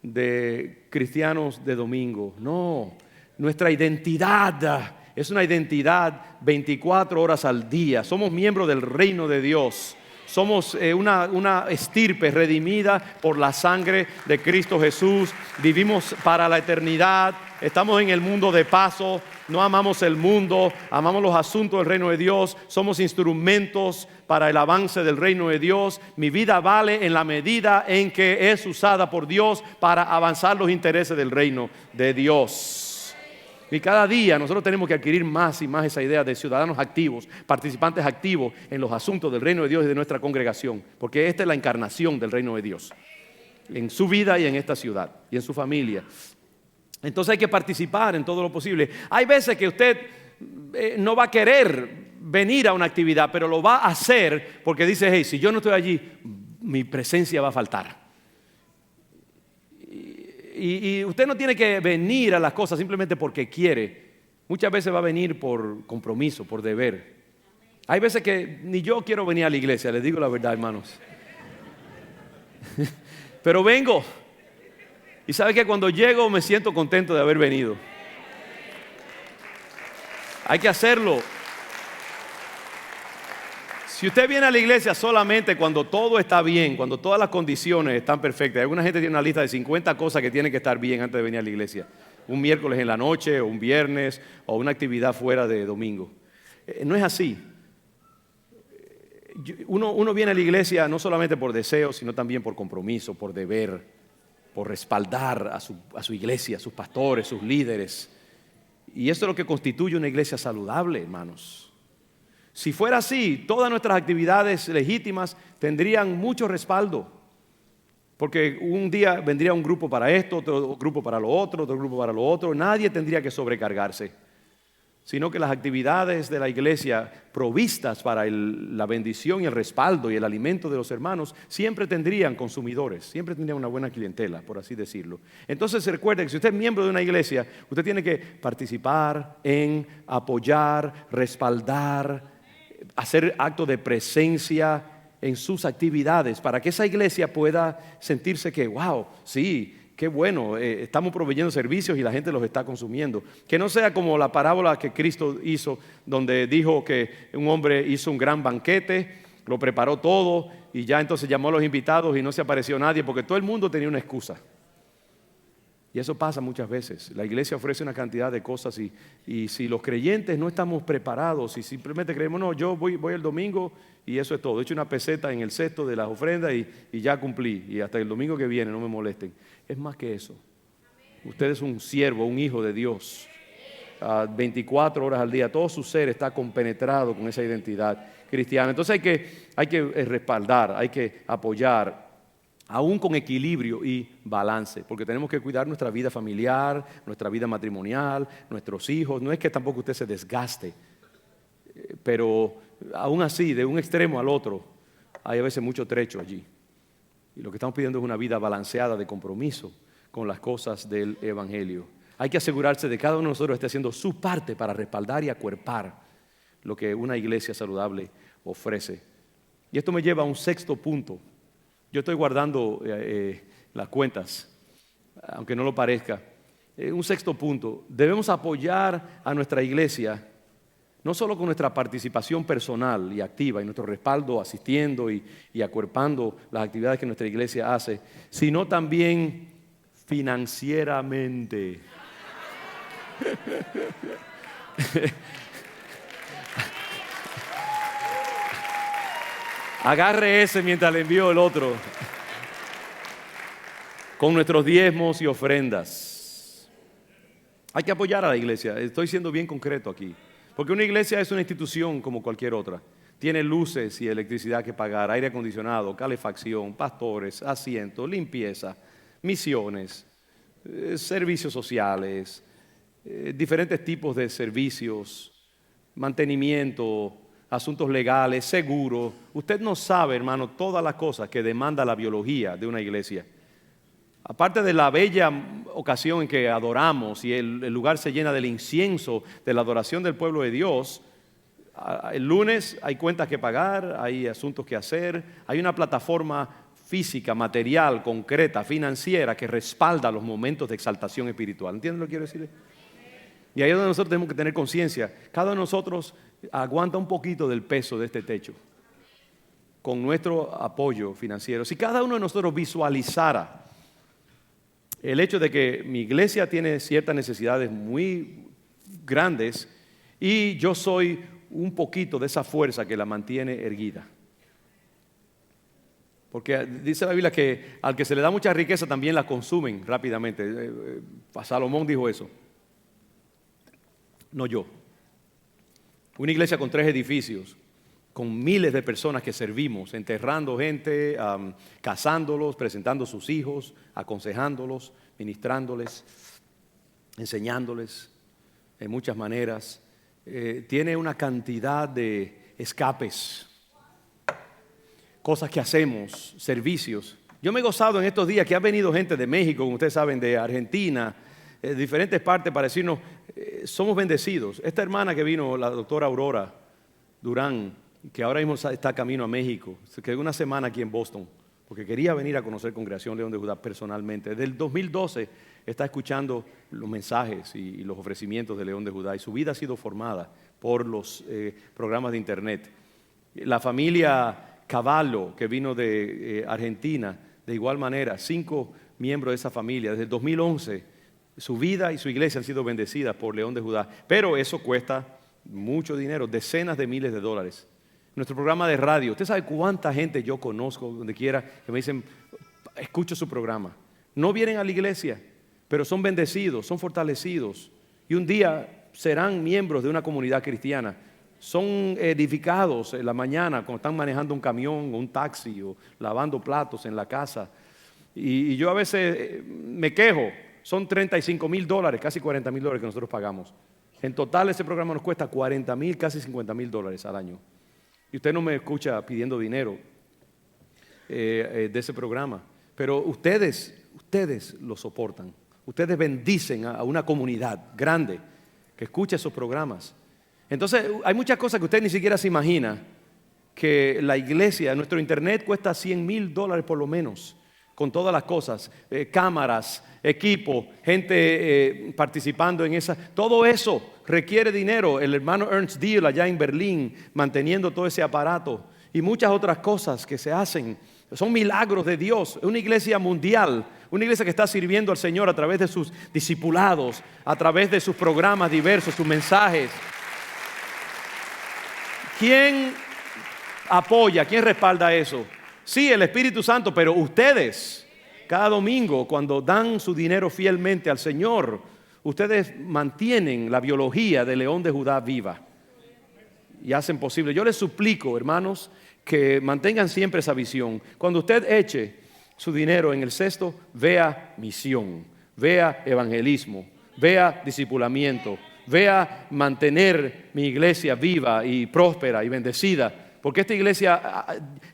de cristianos de domingo. No, nuestra identidad es una identidad 24 horas al día. Somos miembros del reino de Dios. Somos una estirpe redimida por la sangre de Cristo Jesús. Vivimos para la eternidad. Estamos en el mundo de paso. No amamos el mundo, amamos los asuntos del reino de Dios. Somos instrumentos para el avance del reino de Dios. Mi vida vale en la medida en que es usada por Dios para avanzar los intereses del reino de Dios. Y cada día nosotros tenemos que adquirir más y más esa idea de ciudadanos activos, participantes activos en los asuntos del reino de Dios y de nuestra congregación, porque esta es la encarnación del reino de Dios en su vida y en esta ciudad y en su familia. Entonces hay que participar en todo lo posible. Hay veces que usted no va a querer venir a una actividad, pero lo va a hacer porque dice, hey, si yo no estoy allí, mi presencia va a faltar. Y usted no tiene que venir a las cosas simplemente porque quiere. Muchas veces va a venir por compromiso, por deber. Hay veces que ni yo quiero venir a la iglesia, les digo la verdad, hermanos. Pero vengo. Y sabe que cuando llego me siento contento de haber venido. Hay que hacerlo. Si usted viene a la iglesia solamente cuando todo está bien, cuando todas las condiciones están perfectas, alguna gente tiene una lista de 50 cosas que tienen que estar bien antes de venir a la iglesia. Un miércoles en la noche, o un viernes, o una actividad fuera de domingo. No es así. Uno viene a la iglesia no solamente por deseo, sino también por compromiso, por deber, por respaldar a su iglesia, a sus pastores, sus líderes. Y eso es lo que constituye una iglesia saludable, hermanos. Si fuera así, todas nuestras actividades legítimas tendrían mucho respaldo. Porque un día vendría un grupo para esto, otro grupo para lo otro, otro grupo para lo otro. Nadie tendría que sobrecargarse, sino que las actividades de la iglesia provistas para la bendición y el respaldo y el alimento de los hermanos siempre tendrían consumidores, siempre tendrían una buena clientela, por así decirlo. Entonces recuerde que si usted es miembro de una iglesia, usted tiene que participar en, apoyar, respaldar, hacer actos de presencia en sus actividades para que esa iglesia pueda sentirse que, wow, sí, qué bueno, estamos proveyendo servicios y la gente los está consumiendo. Que no sea como la parábola que Cristo hizo, donde dijo que un hombre hizo un gran banquete, lo preparó todo y ya entonces llamó a los invitados y no se apareció nadie porque todo el mundo tenía una excusa. Y eso pasa muchas veces. La iglesia ofrece una cantidad de cosas y si los creyentes no estamos preparados y simplemente creemos, no, yo voy el domingo y eso es todo. He hecho una peseta en el cesto de las ofrendas y ya cumplí. Y hasta el domingo que viene no me molesten. Es más que eso. Usted es un siervo, un hijo de Dios. 24 horas al día. Todo su ser está compenetrado con esa identidad cristiana. Entonces hay que respaldar, hay que apoyar, aún con equilibrio y balance, porque tenemos que cuidar nuestra vida familiar, nuestra vida matrimonial, nuestros hijos. No es que tampoco usted se desgaste, pero aún así, de un extremo al otro, hay a veces mucho trecho allí. Y lo que estamos pidiendo es una vida balanceada de compromiso con las cosas del Evangelio. Hay que asegurarse de que cada uno de nosotros esté haciendo su parte para respaldar y acuerpar lo que una iglesia saludable ofrece. Y esto me lleva a un sexto punto. Yo estoy guardando las cuentas, aunque no lo parezca. Un sexto punto, debemos apoyar a nuestra iglesia, no solo con nuestra participación personal y activa y nuestro respaldo asistiendo y acuerpando las actividades que nuestra iglesia hace, sino también financieramente. Agarre ese mientras le envío el otro. Con nuestros diezmos y ofrendas. Hay que apoyar a la iglesia. Estoy siendo bien concreto aquí. Porque una iglesia es una institución como cualquier otra. Tiene luces y electricidad que pagar, aire acondicionado, calefacción, pastores, asientos, limpieza, misiones, servicios sociales, diferentes tipos de servicios, mantenimiento, asuntos legales, seguros. Usted no sabe, hermano, todas las cosas que demanda la biología de una iglesia. Aparte de la bella ocasión en que adoramos y el lugar se llena del incienso de la adoración del pueblo de Dios, el lunes hay cuentas que pagar, hay asuntos que hacer, hay una plataforma física, material, concreta, financiera que respalda los momentos de exaltación espiritual. ¿Entienden lo que quiero decir? Y ahí es donde nosotros tenemos que tener conciencia. Cada uno de nosotros aguanta un poquito del peso de este techo con nuestro apoyo financiero. Si cada uno de nosotros visualizara el hecho de que mi iglesia tiene ciertas necesidades muy grandes y yo soy un poquito de esa fuerza que la mantiene erguida. Porque dice la Biblia que al que se le da mucha riqueza también la consumen rápidamente. Salomón dijo eso. No yo. Una iglesia con 3 edificios, con miles de personas que servimos, enterrando gente, casándolos, presentando sus hijos, aconsejándolos, ministrándoles, enseñándoles en muchas maneras. Tiene una cantidad de escapes, cosas que hacemos, servicios. Yo me he gozado en estos días que ha venido gente de México, como ustedes saben, de Argentina, de diferentes partes para decirnos, somos bendecidos. Esta hermana que vino, la doctora Aurora Durán, que ahora mismo está camino a México, se quedó una semana aquí en Boston, porque quería venir a conocer Congregación León de Judá personalmente. Desde el 2012 está escuchando los mensajes y los ofrecimientos de León de Judá, y su vida ha sido formada por los programas de internet. La familia Cavallo, que vino de Argentina, de igual manera, 5 miembros de esa familia. Desde el 2011, su vida y su iglesia han sido bendecidas por León de Judá. Pero eso cuesta mucho dinero, decenas de miles de dólares. Nuestro programa de radio, ¿usted sabe cuánta gente yo conozco donde quiera que me dicen, escucho su programa? No vienen a la iglesia, pero son bendecidos, son fortalecidos y un día serán miembros de una comunidad cristiana. Son edificados en la mañana cuando están manejando un camión o un taxi o lavando platos en la casa. Y yo a veces me quejo, son $35,000, casi $40,000 que nosotros pagamos. En total ese programa nos cuesta $40,000, casi $50,000 al año. Y usted no me escucha pidiendo dinero de ese programa, pero ustedes lo soportan. Ustedes bendicen a una comunidad grande que escucha esos programas. Entonces hay muchas cosas que usted ni siquiera se imagina, que la iglesia, nuestro internet cuesta $100,000 por lo menos, con todas las cosas, cámaras, equipo, gente participando en esa. Todo eso requiere dinero. El hermano Ernst Diel allá en Berlín manteniendo todo ese aparato y muchas otras cosas que se hacen. Son milagros de Dios. Es una iglesia mundial, una iglesia que está sirviendo al Señor a través de sus discipulados, a través de sus programas diversos, sus mensajes. ¿Quién apoya? ¿Quién respalda eso? Sí, el Espíritu Santo, pero ustedes, cada domingo, cuando dan su dinero fielmente al Señor, ustedes mantienen la biología del león de Judá viva y hacen posible. Yo les suplico, hermanos, que mantengan siempre esa visión. Cuando usted eche su dinero en el cesto, vea misión, vea evangelismo, vea discipulamiento, vea mantener mi iglesia viva y próspera y bendecida. Porque esta iglesia,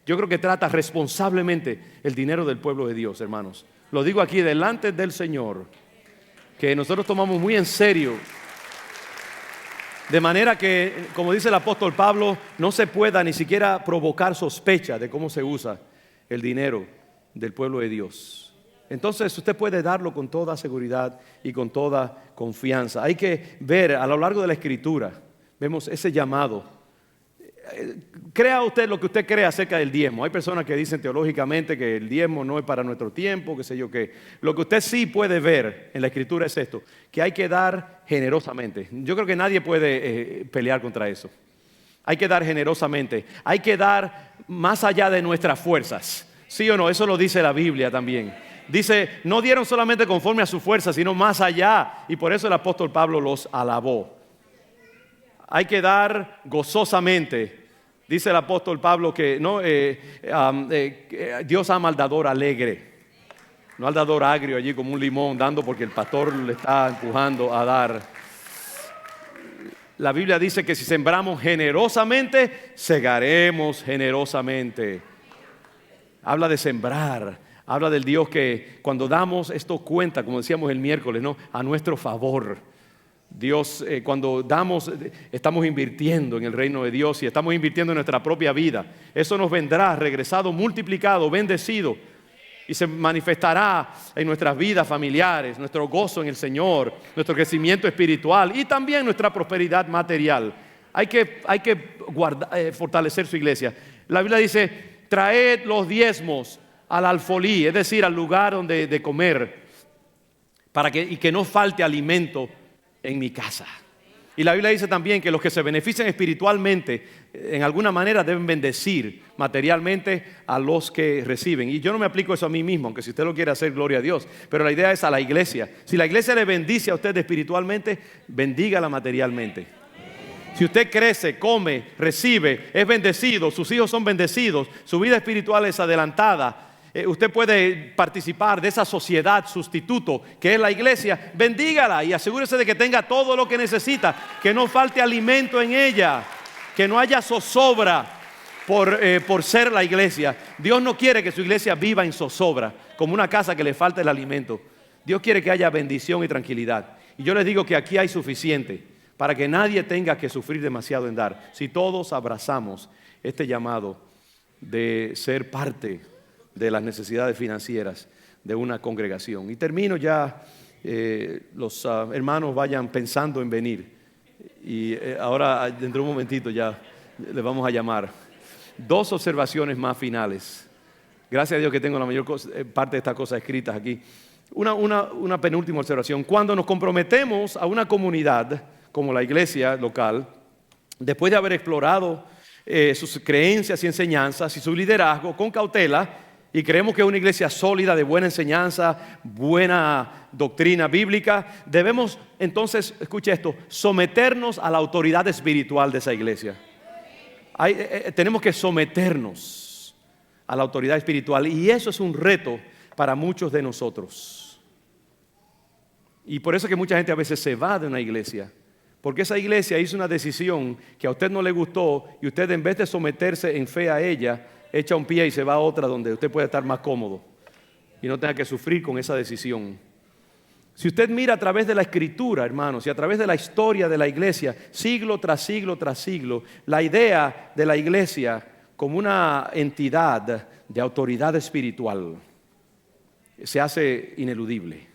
yo creo que trata responsablemente el dinero del pueblo de Dios, hermanos. Lo digo aquí delante del Señor, que nosotros tomamos muy en serio. De manera que, como dice el apóstol Pablo, no se pueda ni siquiera provocar sospecha de cómo se usa el dinero del pueblo de Dios. Entonces usted puede darlo con toda seguridad y con toda confianza. Hay que ver a lo largo de la Escritura, vemos ese llamado. Crea usted lo que usted cree acerca del diezmo. Hay personas que dicen teológicamente que el diezmo no es para nuestro tiempo, qué sé yo qué. Lo que usted sí puede ver en la Escritura es esto, que hay que dar generosamente. Yo creo que nadie puede pelear contra eso. Hay que dar generosamente. Hay que dar más allá de nuestras fuerzas. ¿Sí o no? Eso lo dice la Biblia también. Dice, no dieron solamente conforme a su fuerza, sino más allá. Y por eso el apóstol Pablo los alabó. Hay que dar gozosamente. Dice el apóstol Pablo que no, Dios ama al dador alegre, no al dador agrio allí como un limón dando porque el pastor le está empujando a dar. La Biblia dice que si sembramos generosamente, segaremos generosamente. Habla de sembrar, habla del Dios que cuando damos esto cuenta, como decíamos el miércoles, ¿no? A nuestro favor. Dios, cuando damos, estamos invirtiendo en el reino de Dios y estamos invirtiendo en nuestra propia vida. Eso nos vendrá regresado, multiplicado, bendecido y se manifestará en nuestras vidas familiares, nuestro gozo en el Señor, nuestro crecimiento espiritual y también nuestra prosperidad material. Hay que fortalecer su iglesia. La Biblia dice, traed los diezmos al alfolí, es decir, al lugar donde de comer, y que no falte alimento en mi casa. Y la Biblia dice también que los que se benefician espiritualmente en alguna manera deben bendecir materialmente a los que reciben. Y yo no me aplico eso a mí mismo, aunque si usted lo quiere hacer, gloria a Dios. Pero la idea es a la iglesia. Si la iglesia le bendice a usted espiritualmente, bendígala materialmente. Si usted crece, come, recibe, es bendecido, sus hijos son bendecidos, su vida espiritual es adelantada, usted puede participar de esa sociedad sustituto que es la iglesia, bendígala y asegúrese de que tenga todo lo que necesita, que no falte alimento en ella, que no haya zozobra por ser la iglesia. Dios no quiere que su iglesia viva en zozobra, como una casa que le falta el alimento. Dios quiere que haya bendición y tranquilidad. Y yo les digo que aquí hay suficiente para que nadie tenga que sufrir demasiado en dar. Si todos abrazamos este llamado de ser parte de las necesidades financieras de una congregación. Y termino ya, los hermanos vayan pensando en venir. Y ahora, dentro de un momentito ya les vamos a llamar. 2 observaciones más finales. Gracias a Dios que tengo la mayor parte de estas cosas escritas aquí. Una penúltima observación. Cuando nos comprometemos a una comunidad como la iglesia local, después de haber explorado sus creencias y enseñanzas y su liderazgo con cautela, y creemos que es una iglesia sólida, de buena enseñanza, buena doctrina bíblica, debemos entonces, escuche esto, someternos a la autoridad espiritual de esa iglesia. Tenemos que someternos a la autoridad espiritual, y eso es un reto para muchos de nosotros. Y por eso es que mucha gente a veces se va de una iglesia, porque esa iglesia hizo una decisión que a usted no le gustó, y usted, en vez de someterse en fe a ella, echa un pie y se va a otra donde usted puede estar más cómodo y no tenga que sufrir con esa decisión. Si usted mira a través de la Escritura, hermanos, y a través de la historia de la iglesia, siglo tras siglo tras siglo, la idea de la iglesia como una entidad de autoridad espiritual se hace ineludible.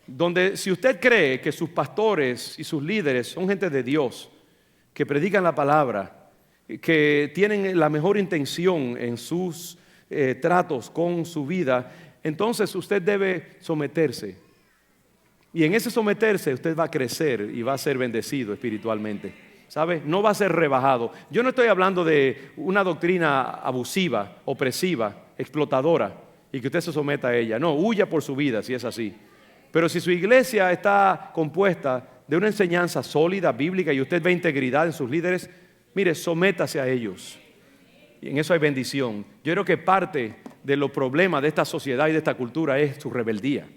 Donde, si usted cree que sus pastores y sus líderes son gente de Dios, que predican la palabra, que tienen la mejor intención en sus tratos con su vida, entonces usted debe someterse. Y en ese someterse usted va a crecer y va a ser bendecido espiritualmente, ¿sabe? No va a ser rebajado. Yo no estoy hablando de una doctrina abusiva, opresiva, explotadora, y que usted se someta a ella. No, huya por su vida si es así. Pero si su iglesia está compuesta de una enseñanza sólida, bíblica, y usted ve integridad en sus líderes, mire, sométase a ellos. Y en eso hay bendición. Yo creo que parte de los problemas de esta sociedad y de esta cultura es su rebeldía.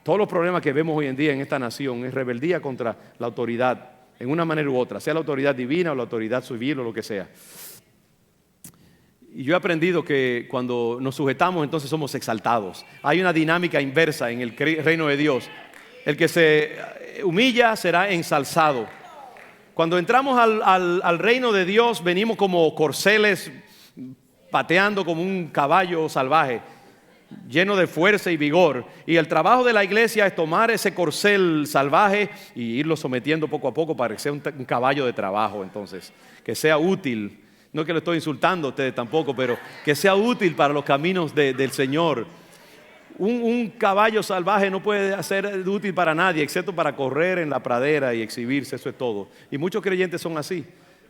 Todos los problemas que vemos hoy en día en esta nación es rebeldía contra la autoridad, en una manera u otra, sea la autoridad divina o la autoridad civil o lo que sea. Y yo he aprendido que cuando nos sujetamos, entonces somos exaltados. Hay una dinámica inversa en el reino de Dios. El que se humilla será ensalzado. Cuando entramos al reino de Dios, venimos como corceles pateando como un caballo salvaje, lleno de fuerza y vigor. Y el trabajo de la iglesia es tomar ese corcel salvaje y irlo sometiendo poco a poco para que sea un caballo de trabajo, entonces, que sea útil. No que lo estoy insultando a ustedes tampoco, pero que sea útil para los caminos del Señor. Un caballo salvaje no puede ser útil para nadie, excepto para correr en la pradera y exhibirse, eso es todo. Y muchos creyentes son así,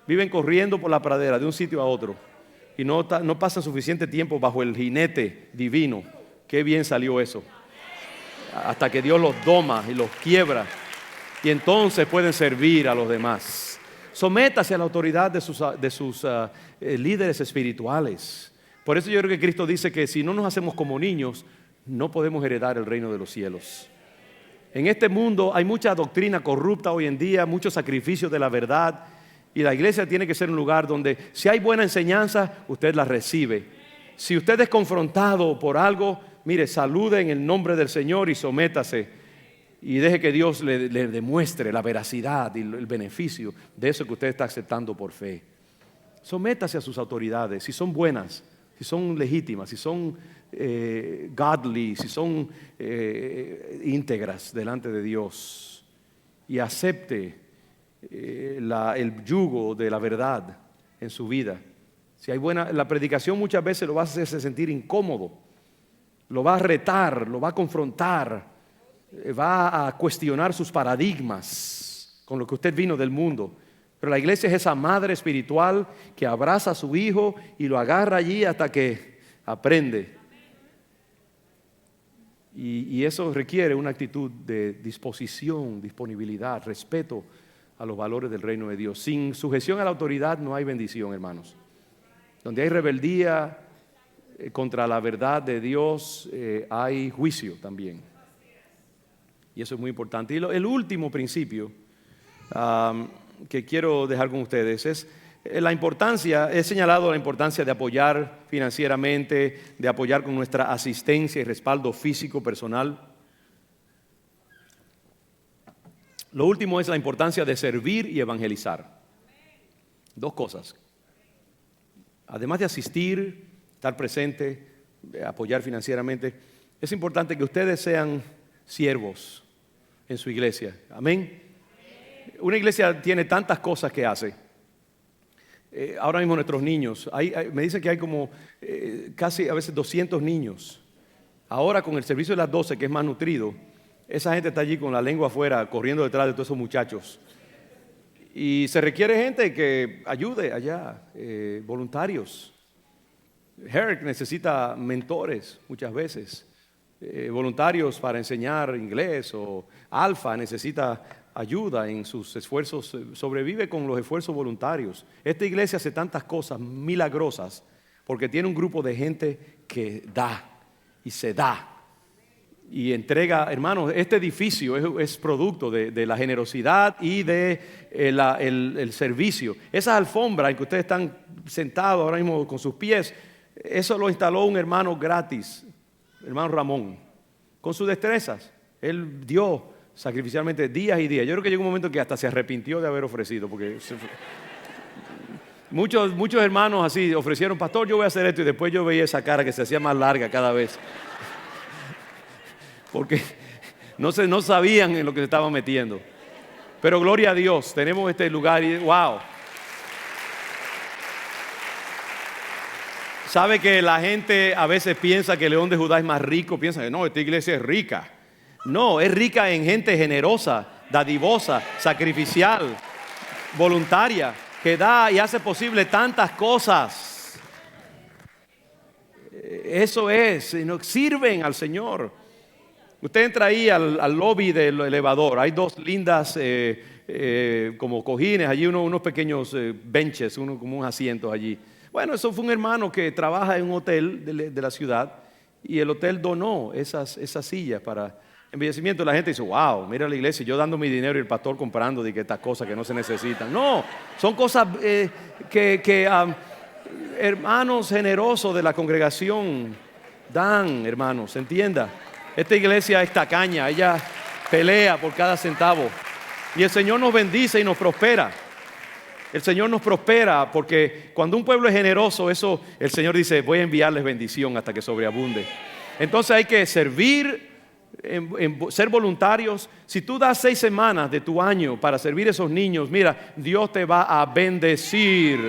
viven corriendo por la pradera de un sitio a otro y no pasan suficiente tiempo bajo el jinete divino. Qué bien salió eso, hasta que Dios los doma y los quiebra, y entonces pueden servir a los demás. Sométase a la autoridad de sus líderes espirituales. Por eso yo creo que Cristo dice que si no nos hacemos como niños, no podemos heredar el reino de los cielos. En este mundo hay mucha doctrina corrupta hoy en día, muchos sacrificios de la verdad, y la iglesia tiene que ser un lugar donde si hay buena enseñanza, usted la recibe. Si usted es confrontado por algo, mire, salude en el nombre del Señor y sométase, y deje que Dios le demuestre la veracidad y el beneficio de eso que usted está aceptando por fe. Sométase a sus autoridades, si son buenas, si son legítimas, si son godly, si son íntegras delante de Dios, y acepte el yugo de la verdad en su vida. Si hay la predicación muchas veces lo va a hacer sentir incómodo, lo va a retar, lo va a confrontar, va a cuestionar sus paradigmas con lo que usted vino del mundo. Pero la iglesia es esa madre espiritual que abraza a su hijo y lo agarra allí hasta que aprende. Y eso requiere una actitud de disposición, disponibilidad, respeto a los valores del reino de Dios. Sin sujeción a la autoridad no hay bendición, hermanos. Donde hay rebeldía contra la verdad de Dios, hay juicio también. Y eso es muy importante. Y el último principio que quiero dejar con ustedes es la importancia, he señalado la importancia de apoyar financieramente, de apoyar con nuestra asistencia y respaldo físico, personal. Lo último es la importancia de servir y evangelizar. Dos cosas. Además de asistir, estar presente, apoyar financieramente, es importante que ustedes sean siervos en su iglesia. Amén. Una iglesia tiene tantas cosas que hace. Ahora mismo nuestros niños, me dicen que hay como casi a veces 200 niños. Ahora con el servicio de las 12, que es más nutrido, esa gente está allí con la lengua afuera corriendo detrás de todos esos muchachos. Y se requiere gente que ayude allá, voluntarios. Herc necesita mentores muchas veces, voluntarios para enseñar inglés, o Alfa necesita ayuda en sus esfuerzos, sobrevive con los esfuerzos voluntarios. Esta iglesia hace tantas cosas milagrosas porque tiene un grupo de gente que da y se da y entrega. Hermanos, este edificio es producto de la generosidad y de el servicio. Esas alfombras en que ustedes están sentados ahora mismo con sus pies, eso lo instaló un hermano gratis, hermano Ramón, con sus destrezas. Él dio sacrificialmente días y días. Yo creo que llegó un momento que hasta se arrepintió de haber ofrecido, porque muchos hermanos así ofrecieron: pastor, yo voy a hacer esto, y después yo veía esa cara que se hacía más larga cada vez, porque no sabían en lo que se estaban metiendo. Pero gloria a Dios, tenemos este lugar y wow. ¿Sabe que la gente a veces piensa que León de Judá es más rico? Piensa que no, esta iglesia es rica. No, es rica en gente generosa, dadivosa, sacrificial, voluntaria, que da y hace posible tantas cosas. Eso es, sirven al Señor. Usted entra ahí al lobby del elevador, hay dos lindas como cojines, allí unos pequeños benches, como unos asientos allí. Bueno, eso fue un hermano que trabaja en un hotel de la ciudad, y el hotel donó esas sillas para embellecimiento. La gente dice: wow, mira la iglesia, yo dando mi dinero y el pastor comprando de que estas cosas que no se necesitan. No, son cosas que hermanos generosos de la congregación dan, hermanos, entienda. Esta iglesia es tacaña, ella pelea por cada centavo, y el Señor nos bendice y nos prospera. El Señor nos prospera porque cuando un pueblo es generoso, eso el Señor dice: voy a enviarles bendición hasta que sobreabunde. Entonces hay que servir, ser voluntarios. Si tú das 6 semanas de tu año para servir a esos niños, mira, Dios te va a bendecir,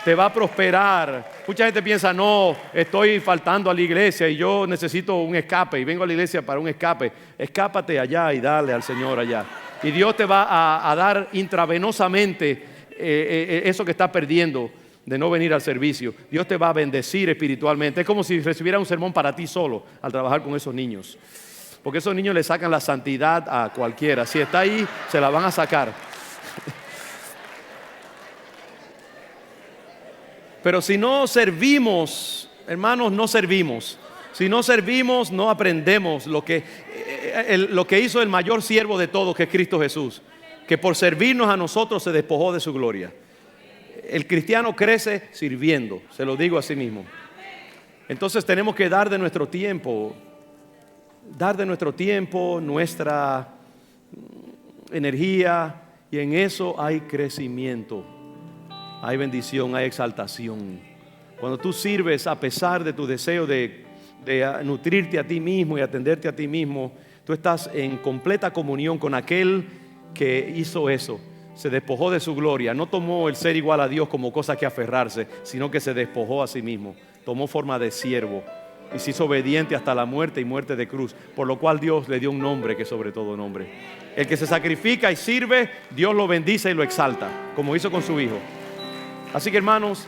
te va a prosperar. Mucha gente piensa: no, estoy faltando a la iglesia y yo necesito un escape y vengo a la iglesia para un escape. Escápate allá y dale al Señor allá, y Dios te va a dar intravenosamente eso que estás perdiendo de no venir al servicio. Dios te va a bendecir espiritualmente. Es como si recibieras un sermón para ti solo al trabajar con esos niños, porque esos niños le sacan la santidad a cualquiera. Si está ahí, se la van a sacar. Pero si no servimos, hermanos, no servimos. Si no servimos, no aprendemos lo que hizo el mayor siervo de todos, que es Cristo Jesús, que por servirnos a nosotros se despojó de su gloria. El cristiano crece sirviendo, se lo digo a sí mismo. Entonces tenemos que dar de nuestro tiempo, nuestra energía, y en eso hay crecimiento, hay bendición, hay exaltación. Cuando tú sirves a pesar de tu deseo de nutrirte a ti mismo y atenderte a ti mismo, tú estás en completa comunión con aquel que hizo eso. Se despojó de su gloria, no tomó el ser igual a Dios como cosa que aferrarse, sino que se despojó a sí mismo, tomó forma de siervo y se hizo obediente hasta la muerte y muerte de cruz, por lo cual Dios le dio un nombre que es sobre todo nombre. El que se sacrifica y sirve, Dios lo bendice y lo exalta, como hizo con su Hijo. Así que, hermanos,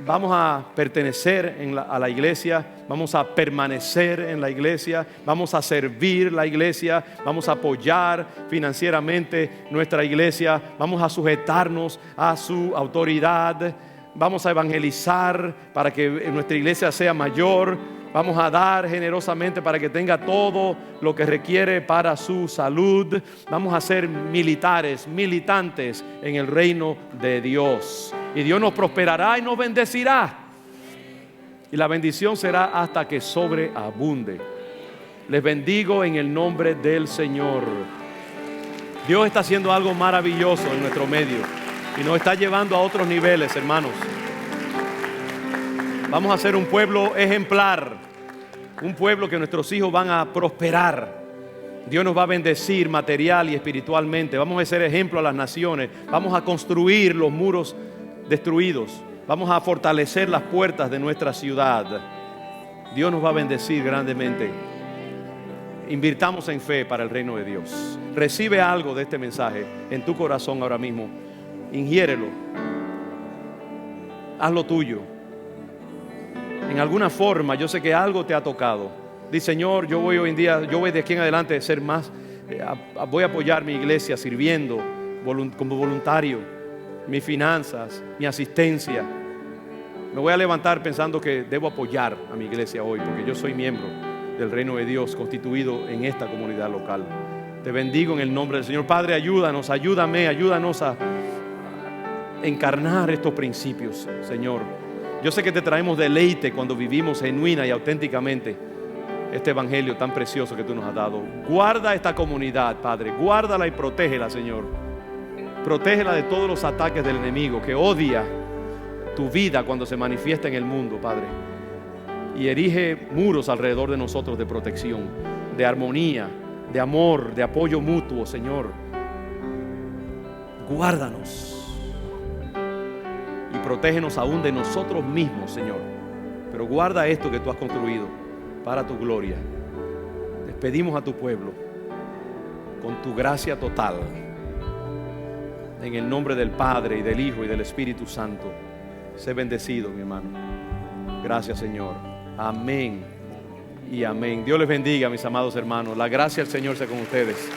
vamos a pertenecer a la iglesia, vamos a permanecer en la iglesia, vamos a servir la iglesia, vamos a apoyar financieramente nuestra iglesia, vamos a sujetarnos a su autoridad, vamos a evangelizar para que nuestra iglesia sea mayor, vamos a dar generosamente para que tenga todo lo que requiere para su salud, vamos a ser militantes en el reino de Dios. Y Dios nos prosperará y nos bendecirá. Y la bendición será hasta que sobreabunde. Les bendigo en el nombre del Señor. Dios está haciendo algo maravilloso en nuestro medio y nos está llevando a otros niveles, hermanos. Vamos a ser un pueblo ejemplar, un pueblo que nuestros hijos van a prosperar. Dios nos va a bendecir material y espiritualmente. Vamos a ser ejemplo a las naciones. Vamos a construir los muros destruidos. Vamos a fortalecer las puertas de nuestra ciudad. Dios nos va a bendecir grandemente. Invirtamos en fe para el reino de Dios. Recibe algo de este mensaje en tu corazón ahora mismo. Ingiérelo. Hazlo tuyo. En alguna forma, yo sé que algo te ha tocado. Dice, Señor, yo voy hoy en día, yo voy de aquí en adelante a ser más, voy a apoyar mi iglesia sirviendo como voluntario, mis finanzas, mi asistencia. Me voy a levantar pensando que debo apoyar a mi iglesia hoy, porque yo soy miembro del reino de Dios constituido en esta comunidad local. Te bendigo en el nombre del Señor. Padre, ayúdanos a encarnar estos principios, Señor. Yo sé que te traemos deleite cuando vivimos genuina y auténticamente este evangelio tan precioso que tú nos has dado. Guarda esta comunidad, Padre. Guárdala y protégela, Señor. Protégela de todos los ataques del enemigo que odia tu vida cuando se manifiesta en el mundo, Padre. Y erige muros alrededor de nosotros de protección, de armonía, de amor, de apoyo mutuo, Señor. Guárdanos y protégenos aún de nosotros mismos, Señor. Pero guarda esto que tú has construido para tu gloria. Despedimos a tu pueblo con tu gracia total. En el nombre del Padre y del Hijo y del Espíritu Santo. Sé bendecido, mi hermano. Gracias, Señor. Amén y amén. Dios les bendiga, mis amados hermanos. La gracia del Señor sea con ustedes.